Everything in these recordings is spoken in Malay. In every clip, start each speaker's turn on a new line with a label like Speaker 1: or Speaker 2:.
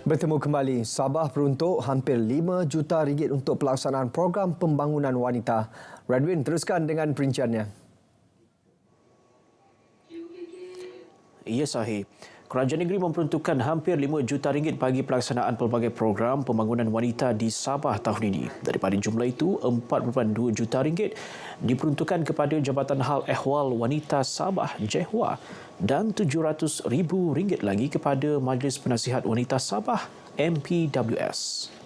Speaker 1: Bertemu kembali, Sabah peruntuk hampir 5 juta ringgit untuk pelaksanaan program pembangunan wanita. Radwin teruskan dengan perinciannya.
Speaker 2: Ya, sahih. Kerajaan negeri memperuntukkan hampir 5 juta ringgit bagi pelaksanaan pelbagai program pembangunan wanita di Sabah tahun ini. Daripada jumlah itu, 4.2 juta ringgit diperuntukkan kepada Jabatan Hal Ehwal Wanita Sabah (JEHWA) dan 700,000 ringgit lagi kepada Majlis Penasihat Wanita Sabah (MPWS).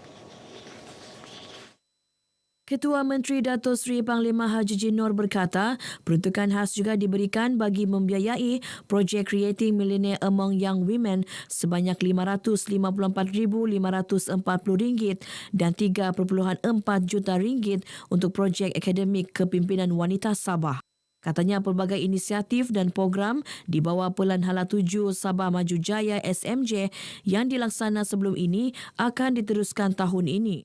Speaker 3: Ketua Menteri Dato' Seri Panglima Haji Jin Noor berkata, peruntukan khas juga diberikan bagi membiayai projek Creating Millionaire Among Young Women sebanyak RM554,540 dan RM3.4 juta untuk projek akademik kepimpinan wanita Sabah. Katanya pelbagai inisiatif dan program di bawah Pelan Hala 7 Sabah Maju Jaya SMJ yang dilaksana sebelum ini akan diteruskan tahun ini.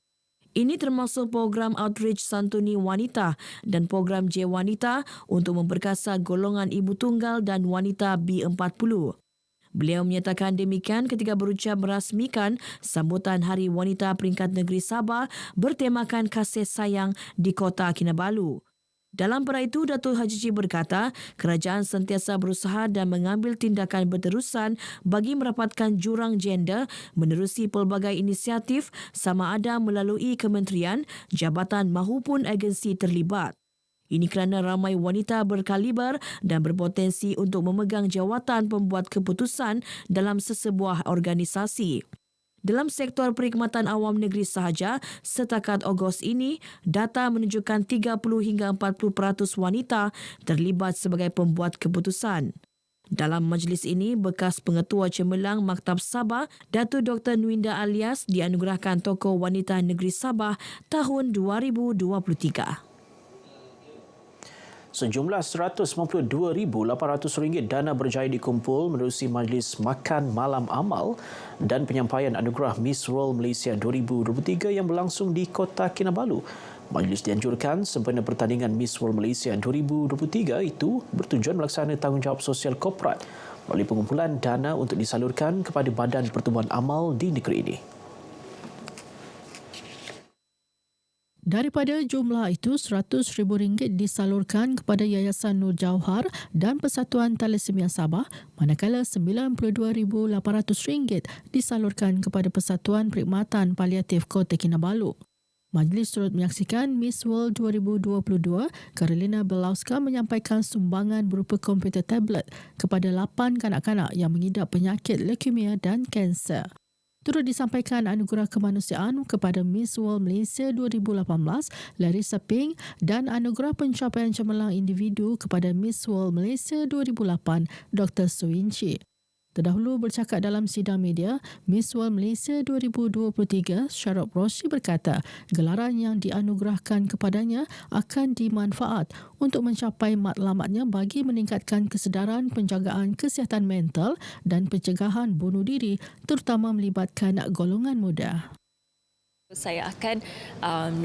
Speaker 3: Ini termasuk program Outreach Santuni Wanita dan program J Wanita untuk memperkasa golongan ibu tunggal dan wanita B40. Beliau menyatakan demikian ketika berucap merasmikan sambutan Hari Wanita Peringkat Negeri Sabah bertemakan kasih sayang di Kota Kinabalu. Dalam perkara itu, Datuk Haji Ji berkata, kerajaan sentiasa berusaha dan mengambil tindakan berterusan bagi merapatkan jurang gender menerusi pelbagai inisiatif sama ada melalui kementerian, jabatan mahupun agensi terlibat. Ini kerana ramai wanita berkaliber dan berpotensi untuk memegang jawatan pembuat keputusan dalam sesebuah organisasi. Dalam sektor perkhidmatan awam negeri sahaja, setakat Ogos ini, data menunjukkan 30 hingga 40% wanita terlibat sebagai pembuat keputusan. Dalam majlis ini, bekas Pengetua Cemerlang Maktab Sabah, Datuk Dr. Nwinda Alias dianugerahkan Tokoh Wanita Negeri Sabah tahun 2023.
Speaker 2: Sejumlah RM192,800 dana berjaya dikumpul menerusi Majlis Makan Malam Amal dan penyampaian anugerah Miss World Malaysia 2023 yang berlangsung di Kota Kinabalu. Majlis dianjurkan sempena pertandingan Miss World Malaysia 2023 itu bertujuan melaksana tanggungjawab sosial korporat melalui pengumpulan dana untuk disalurkan kepada Badan Pertubuhan Amal di negeri ini.
Speaker 4: Daripada jumlah itu, RM100,000 disalurkan kepada Yayasan Nur Jauhar dan Persatuan Thalassemia Sabah, manakala RM92,800 disalurkan kepada Persatuan Perkhidmatan Paliatif Kota Kinabalu. Majlis turut menyaksikan Miss World 2022, Carolina Belauska menyampaikan sumbangan berupa komputer tablet kepada 8 kanak-kanak yang mengidap penyakit leukemia dan kanser. Turut disampaikan anugerah kemanusiaan kepada Miss World Malaysia 2018, Larissa Ping, dan anugerah pencapaian cemerlang individu kepada Miss World Malaysia 2008, Dr. Suwinci. Terdahulu bercakap dalam sidang media, Miss World Malaysia 2023, Syarok Roshi berkata, gelaran yang dianugerahkan kepadanya akan dimanfaat untuk mencapai matlamatnya bagi meningkatkan kesedaran penjagaan kesihatan mental dan pencegahan bunuh diri, terutama melibatkan golongan muda.
Speaker 5: Saya akan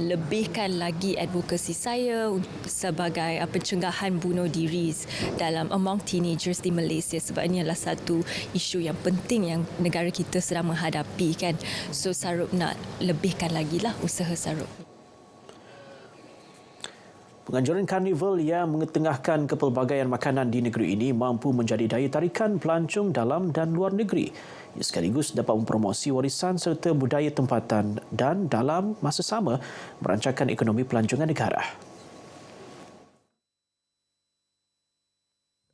Speaker 5: lebihkan lagi advokasi saya sebagai pencegahan bunuh diri dalam among teenagers di Malaysia, sebab ini adalah satu isu yang penting yang negara kita sedang menghadapi kan. So Sarup nak lebihkan lagi lah usaha Sarup.
Speaker 2: Penganjuran karnival yang mengetengahkan kepelbagaian makanan di negeri ini mampu menjadi daya tarikan pelancong dalam dan luar negeri. Ia sekaligus dapat mempromosi warisan serta budaya tempatan dan dalam masa sama merancarkan ekonomi pelancongan negara.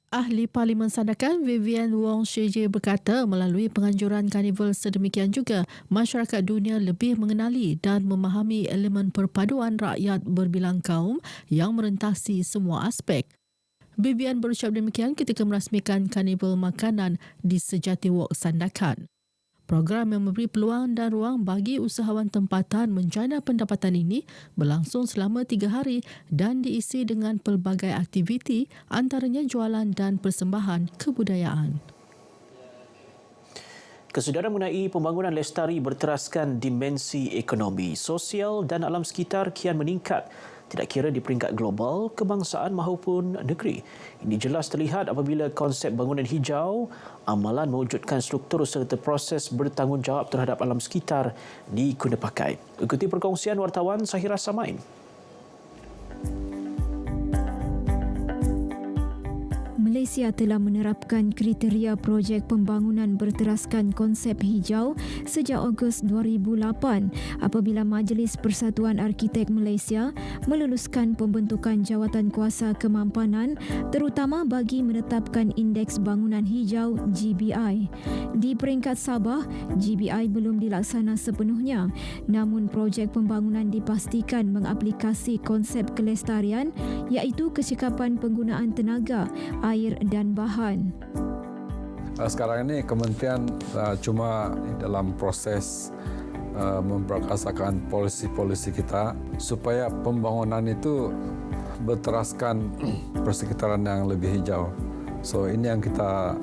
Speaker 4: Ahli Parlimen Sandakan Vivian Wong Shije berkata melalui penganjuran karnival sedemikian juga, masyarakat dunia lebih mengenali dan memahami elemen perpaduan rakyat berbilang kaum yang merentasi semua aspek. Vivian berucap demikian ketika merasmikan karnival makanan di Sejati Walk Sandakan. Program yang memberi peluang dan ruang bagi usahawan tempatan menjana pendapatan ini berlangsung selama 3 hari dan diisi dengan pelbagai aktiviti antaranya jualan dan persembahan kebudayaan.
Speaker 2: Kesedaran mengenai pembangunan lestari berteraskan dimensi ekonomi, sosial dan alam sekitar kian meningkat tidak kira di peringkat global, kebangsaan maupun negeri. Ini jelas terlihat apabila konsep bangunan hijau, amalan mewujudkan struktur serta proses bertanggungjawab terhadap alam sekitar diguna pakai. Ikuti perkongsian wartawan Sahira Samain.
Speaker 6: Malaysia telah menerapkan kriteria projek pembangunan berteraskan konsep hijau sejak Ogos 2008 apabila Majlis Persatuan Arkitek Malaysia meluluskan pembentukan jawatan kuasa kemampanan terutama bagi menetapkan Indeks Bangunan Hijau GBI. Di peringkat Sabah, GBI belum dilaksana sepenuhnya, namun projek pembangunan dipastikan mengaplikasi konsep kelestarian iaitu kecekapan penggunaan tenaga, air dan bahan.
Speaker 7: Sekarang ini kementerian cuma dalam proses memperkasakan polisi-polisi kita supaya pembangunan itu berteraskan persekitaran yang lebih hijau. So ini yang kita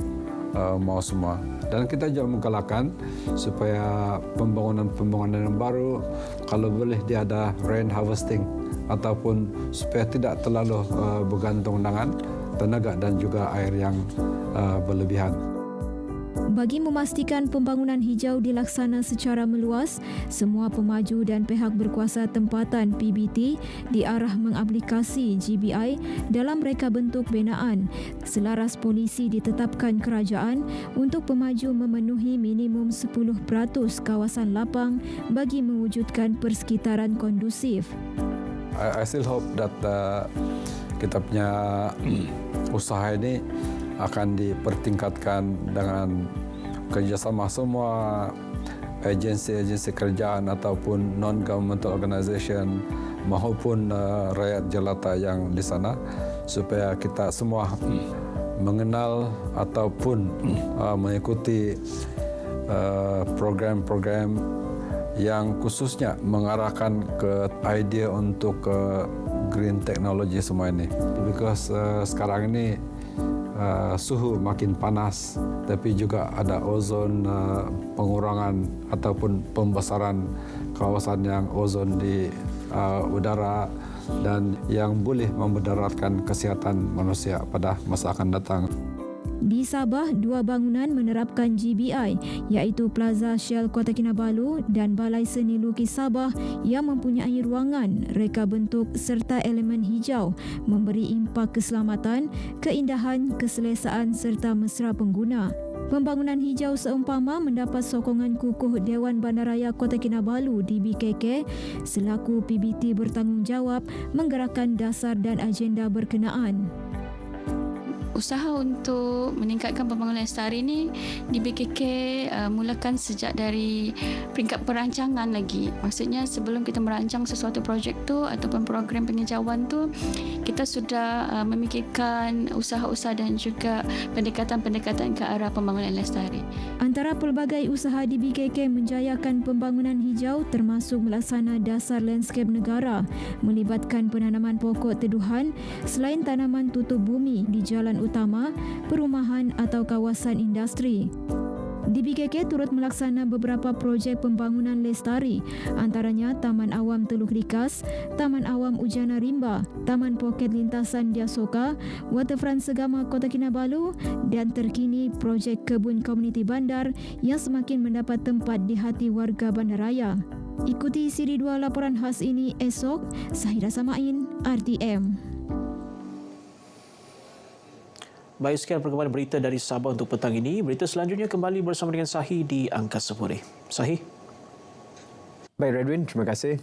Speaker 7: mau semua. Dan kita juga menggalakkan supaya pembangunan-pembangunan yang baru kalau boleh dia ada rain harvesting ataupun supaya tidak terlalu bergantung dengan tenaga dan juga air yang berlebihan.
Speaker 6: Bagi memastikan pembangunan hijau dilaksana secara meluas, semua pemaju dan pihak berkuasa tempatan PBT diarah mengaplikasi GBI dalam reka bentuk binaan. Selaras polisi ditetapkan kerajaan untuk pemaju memenuhi minimum 10% kawasan lapang bagi mewujudkan persekitaran kondusif.
Speaker 7: I still hope that kita punya usaha ini akan dipertingkatkan dengan kerjasama semua agensi-agensi kerajaan ataupun non-governmental organisation maupun rakyat jelata yang di sana supaya kita semua mengenal ataupun mengikuti program-program yang khususnya mengarahkan ke idea untuk green technology semua ini. Because sekarang ini suhu makin panas, tapi juga ada ozon pengurangan ataupun pembesaran kawasan yang ozon di udara dan yang boleh memudaratkan kesihatan manusia pada masa akan datang.
Speaker 6: Di Sabah, dua bangunan menerapkan GBI iaitu Plaza Shell Kota Kinabalu dan Balai Seni Lukis Sabah yang mempunyai ruangan, reka bentuk serta elemen hijau memberi impak keselamatan, keindahan, keselesaan serta mesra pengguna. Pembangunan hijau seumpama mendapat sokongan kukuh Dewan Bandaraya Kota Kinabalu DBKK selaku PBT bertanggungjawab menggerakkan dasar dan agenda berkenaan.
Speaker 8: Usaha untuk meningkatkan pembangunan lestari ini di BKK mulakan sejak dari peringkat perancangan lagi. Maksudnya sebelum kita merancang sesuatu projek tu ataupun program penghijauan tu, kita sudah memikirkan usaha-usaha dan juga pendekatan-pendekatan ke arah pembangunan lestari.
Speaker 6: Antara pelbagai usaha di BKK menjayakan pembangunan hijau termasuk melaksana dasar landscape negara, melibatkan penanaman pokok teduhan selain tanaman tutup bumi di jalan utama, perumahan atau kawasan industri. DBKK turut melaksana beberapa projek pembangunan lestari, antaranya Taman Awam Teluk Likas, Taman Awam Ujana Rimba, Taman Poket Lintasan Diasoka, Waterfront Segama Kota Kinabalu dan terkini projek Kebun Komuniti Bandar yang semakin mendapat tempat di hati warga bandaraya. Ikuti siri 2 laporan khas ini esok. Sahira Samain, RTM.
Speaker 2: Baik, sekian perkembangan berita dari Sabah untuk petang ini. Berita selanjutnya kembali bersama dengan Sahih di Angkasa Putih. Sahih.
Speaker 1: Baik, Redwin, terima kasih.